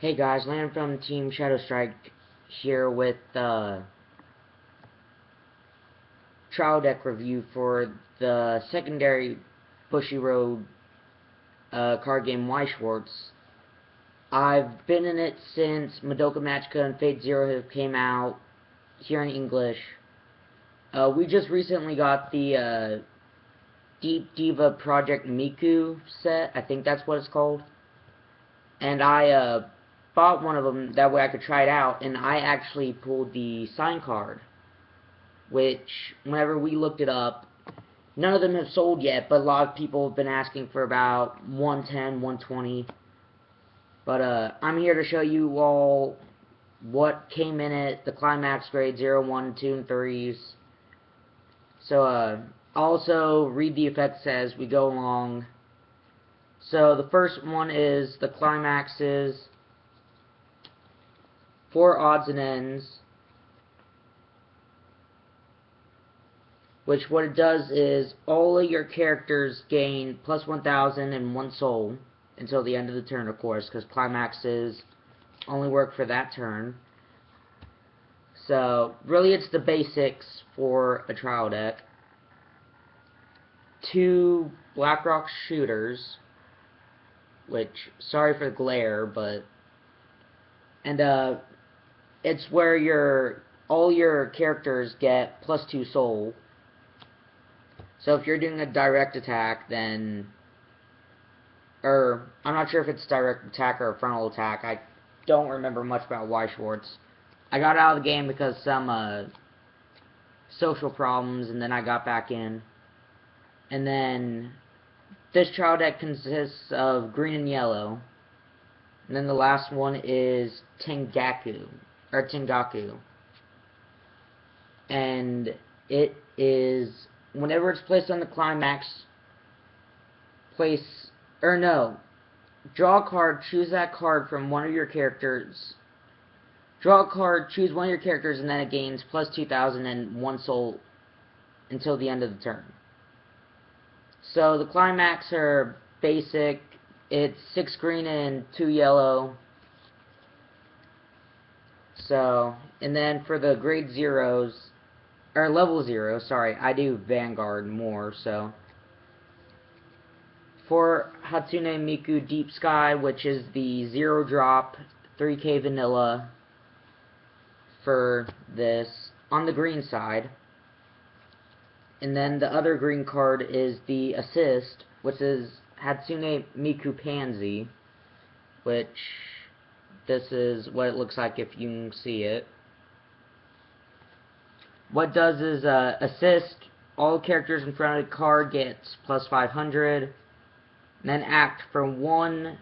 Hey guys, Land from Team Shadow Strike here with the trial deck review for the secondary Bushy Road card game Weiss Schwarz. I've been in it since Madoka Magica and Fate Zero have came out here in English. We just recently got the Deep Diva Project Miku set, I think that's what it's called. And I bought one of them, that way I could try it out, and I actually pulled the sign card, which, whenever we looked it up, none of them have sold yet, but a lot of people have been asking for about 110, 120, but I'm here to show you all what came in it, the climax grade 0, 1, 2, and 3s, so also read the effects as we go along. So the first one is the climaxes, 4 odds and ends, which what it does is all of your characters gain plus 1,000 and 1 soul until the end of the turn, of course, because climaxes only work for that turn. So really it's the basics for a trial deck. 2 Blackrock shooters, which, sorry for the glare, but, and it's where all your characters get plus 2 soul. So if you're doing a direct attack, then, or I'm not sure if it's direct attack or a frontal attack. I don't remember much about Weiss Schwarz. I got out of the game because some social problems, and then I got back in. And then this trial deck consists of green and yellow. And then the last one is Tengaku. And it is, whenever it's placed on the climax, draw a card, choose that card from one of your characters. Draw a card, choose one of your characters, and then it gains plus 2,000 and 1 soul until the end of the turn. So the climax are basic. It's 6 green and 2 yellow. So, and then for the grade 0s, or level 0, sorry, I do Vanguard more, so. For Hatsune Miku Deep Sky, which is the 0 drop, 3k vanilla for this, on the green side. And then the other green card is the Assist, which is Hatsune Miku Pansy, which this is what it looks like if you can see it. What does is assist, all characters in front of the card gets plus 500, and then act for 1.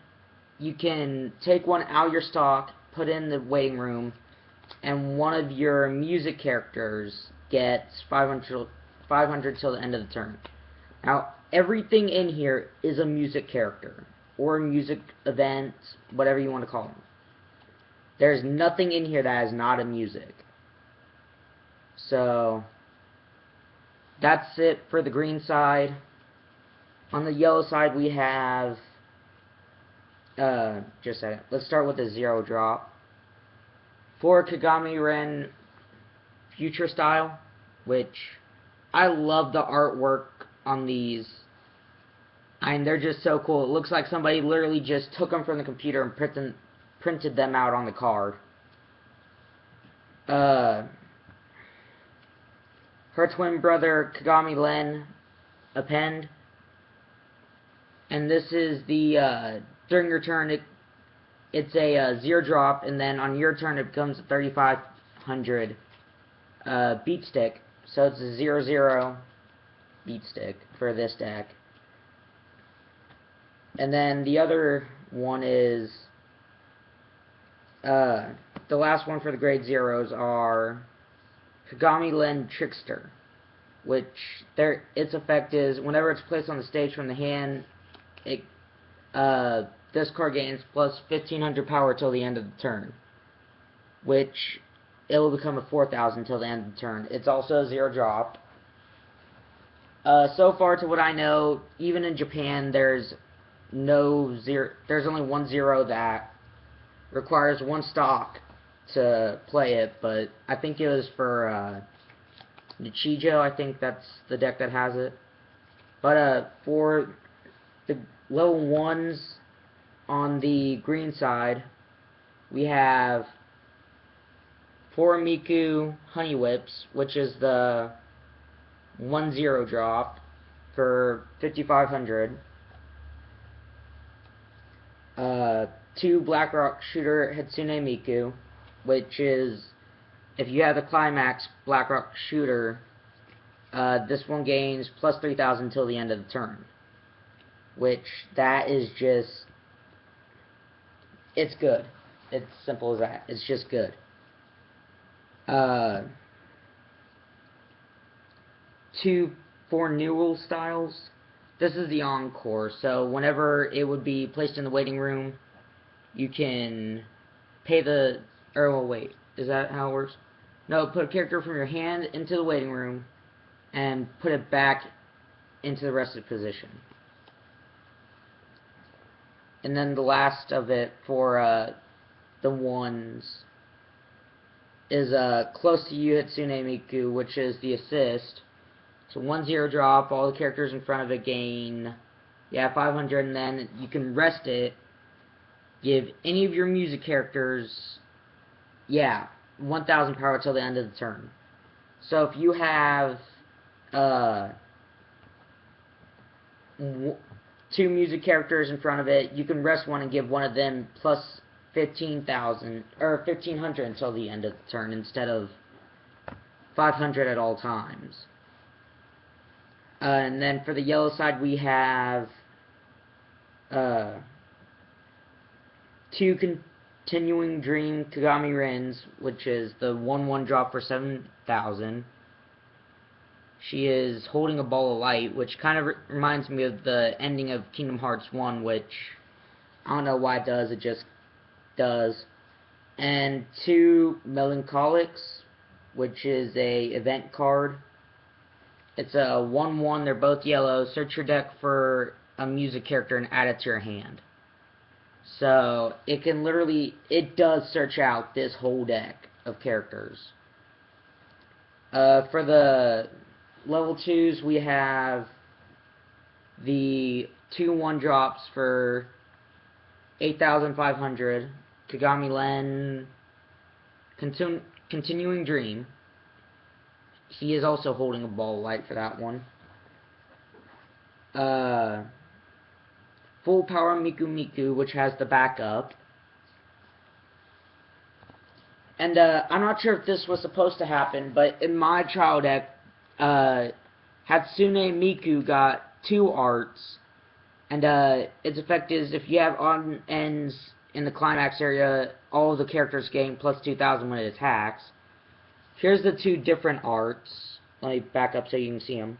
You can take 1 out of your stock, put in the waiting room, and one of your music characters gets 500 till the end of the turn. Now, everything in here is a music character, or a music event, whatever you want to call them. There's nothing in here that is not a music. So, that's it for the green side. On the yellow side, we have, let's start with the 0 drop. For Kagami Ren Future Style, which I love the artwork on these. I mean, they're just so cool. It looks like somebody literally just took them from the computer and printed them out on the card. Her twin brother, Kagami Len, append. And this is the, during your turn, it's a 0 drop, and then on your turn it becomes a 3,500 beat stick. So it's a 0/0 beat stick for this deck. And then the other one is, the last one for the grade 0s are Kagami Len Trickster, which its effect is whenever it's placed on the stage from the hand, this card gains plus 1,500 power till the end of the turn, which it will become a 4,000 till the end of the turn. It's also a 0 drop. So far, to what I know, even in Japan, there's only 1 0 that requires 1 stock to play it, but I think it was for Nichijo. I think that's the deck that has it. But for the level 1s on the green side, we have 4 Miku Honey Whips, which is the 1/0 drop for 5,500. 2 Blackrock Shooter Hatsune Miku, which is, if you have the Climax Blackrock Shooter, this one gains plus 3,000 until the end of the turn. Which, that is just, it's good. It's simple as that. It's just good. 2 4 new rule styles. This is the Encore, so whenever it would be placed in the waiting room, you can pay the, or well, wait, is that how it works? No, put a character from your hand into the waiting room, and put it back into the rested position. And then the last of it for the ones is Close to You Hatsune Miku, which is the assist. So 1/0 drop, all the characters in front of it gain, 500, and then you can rest it, give any of your music characters, 1,000 power till the end of the turn. So if you have 2 music characters in front of it, you can rest one and give one of them plus 15,000, or 1,500 until the end of the turn, instead of 500 at all times. And then for the yellow side, we have 2 Continuing Dream Kagami Rins, which is the 1/1 drop for 7,000. She is holding a ball of light, which kind of reminds me of the ending of Kingdom Hearts 1, which I don't know why it does, it just does. And 2 Melancholics, which is a event card. It's a 1/1, they're both yellow. Search your deck for a music character and add it to your hand. So, it can literally, it does search out this whole deck of characters. For the level 2s, we have the 2 1-drops for 8,500. Kagami Len, Continuing Dream. He is also holding a ball of light for that one. Full Power Miku Miku, which has the backup. And I'm not sure if this was supposed to happen, but in my trial deck, Hatsune Miku got 2 arts. And its effect is, if you have on ends in the climax area, all of the characters gain plus 2,000 when it attacks. Here's the 2 different arts. Let me back up so you can see them.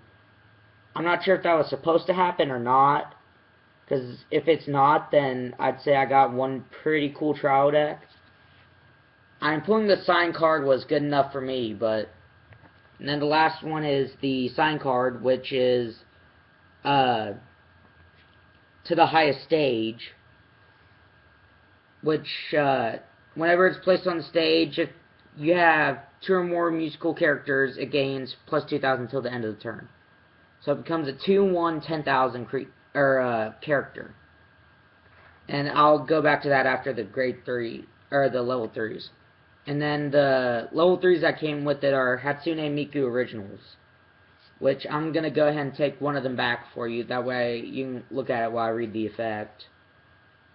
I'm not sure if that was supposed to happen or not, because if it's not, then I'd say I got one pretty cool trial deck. I'm pulling the sign card was good enough for me, but... And then the last one is the sign card, which is to the highest stage, which whenever it's placed on the stage, if you have 2 or more musical characters, it gains plus 2,000 until the end of the turn. So it becomes a 2/1 10,000 character. And I'll go back to that after the grade 3 or the level 3s. And then the level 3s that came with it are Hatsune Miku Originals, which I'm gonna go ahead and take one of them back for you. That way you can look at it while I read the effect.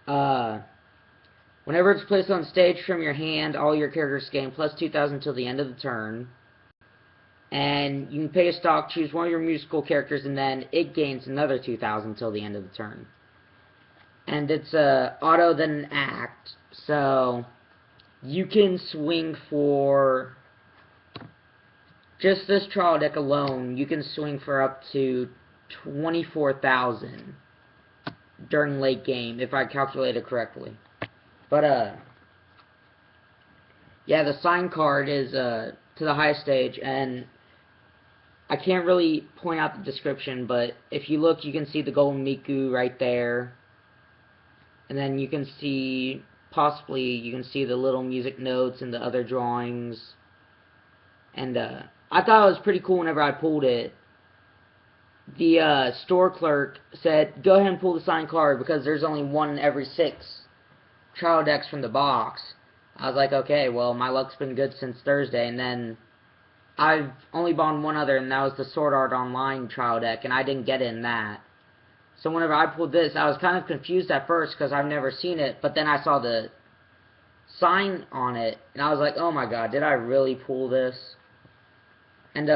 Whenever it's placed on stage from your hand, all your characters gain plus 2,000 till the end of the turn. And you can pay a stock, choose one of your musical characters, and then it gains another 2,000 till the end of the turn. And it's auto then an act, so you can swing for, just this trial deck alone, you can swing for up to 24,000 during late game, if I calculate it correctly. But, yeah, the sign card is, to the highest stage, and I can't really point out the description, but if you look, you can see the Golden Miku right there. And then you can see possibly you can see the little music notes and the other drawings. And I thought it was pretty cool whenever I pulled it. The store clerk said, go ahead and pull the signed card because there's only one in every 6 trial decks from the box. I was like, okay, well, my luck's been good since Thursday. And then I've only bought one other, and that was the Sword Art Online trial deck, and I didn't get it in that. So whenever I pulled this, I was kind of confused at first because I've never seen it, but then I saw the sign on it, and I was like, oh my god, did I really pull this? And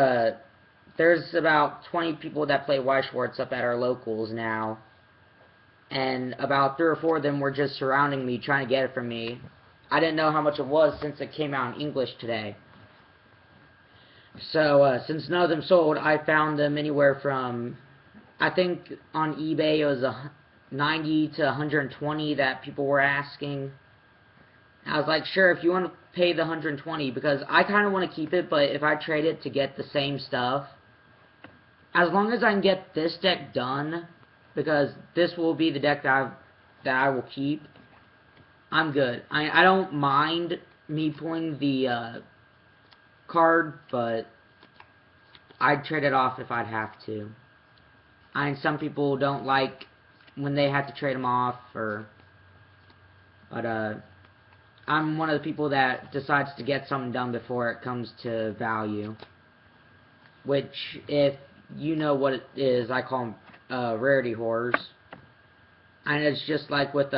there's about 20 people that play Weiss Schwarz up at our locals now, and about 3 or 4 of them were just surrounding me trying to get it from me. I didn't know how much it was since it came out in English today. So since none of them sold, I found them anywhere from, I think on eBay it was 90 to 120 that people were asking. I was like, sure, if you want to pay the 120, because I kind of want to keep it, but if I trade it to get the same stuff, as long as I can get this deck done, because this will be the deck that I will keep, I'm good. I don't mind me pulling the card, but I'd trade it off if I'd have to. Some people don't like when they have to trade them off, but I'm one of the people that decides to get something done before it comes to value. Which, if you know what it is, I call them rarity horrors. And it's just like with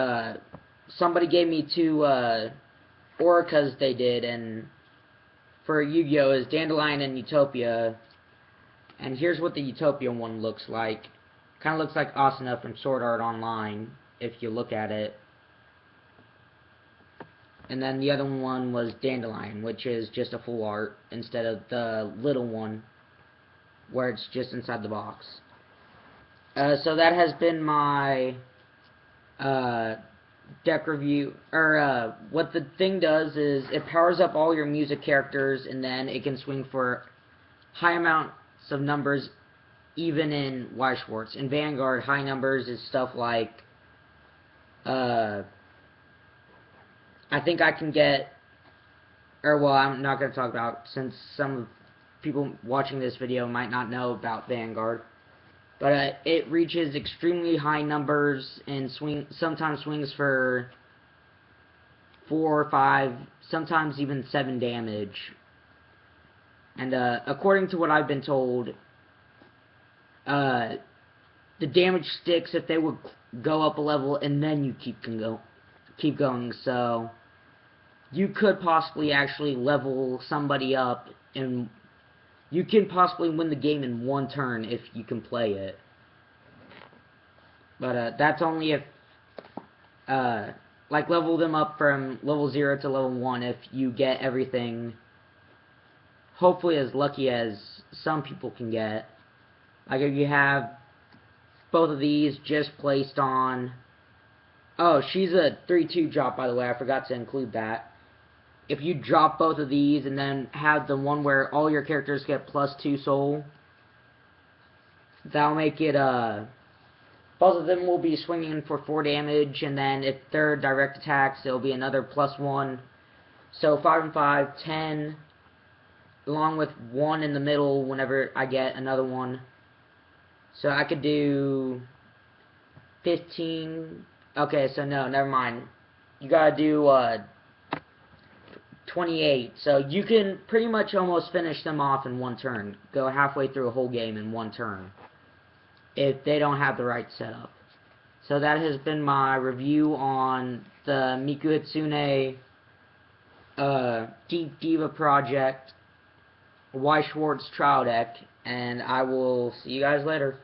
somebody gave me 2 Orcas they did, and for Yu-Gi-Oh! Is Dandelion and Utopia. And here's what the Utopia one looks like. Kind of looks like Asuna from Sword Art Online, if you look at it. And then the other one was Dandelion, which is just a full art, instead of the little one, where it's just inside the box. So that has been my deck review, or what the thing does is it powers up all your music characters, and then it can swing for high amounts of numbers even in Weiss Schwarz. In Vanguard, high numbers is stuff like I think I can get, or well, I'm not going to talk about, since some people watching this video might not know about Vanguard. But it reaches extremely high numbers and sometimes swings for 4 or 5, sometimes even 7 damage. And according to what I've been told, the damage sticks if they would go up a level and then you keep going. So you could possibly actually level somebody up, and you can possibly win the game in 1 turn if you can play it. But that's only if, like, level them up from level 0 to level 1 if you get everything, hopefully as lucky as some people can get. Like if you have both of these just placed on, oh, she's a 3/2 drop, by the way, I forgot to include that. If you drop both of these and then have the one where all your characters get +2 soul, that'll make it, both of them will be swinging for 4 damage, and then if they're direct attacks, it'll be another +1. So 5 and 5, 10, along with 1 in the middle whenever I get another one. So I could do 15, okay, so no, never mind. You gotta do, 28, so you can pretty much almost finish them off in 1 turn. Go halfway through a whole game in 1 turn, if they don't have the right setup. So that has been my review on the Miku Hitsune Deep Diva Project Weiss Schwarz trial deck, and I will see you guys later.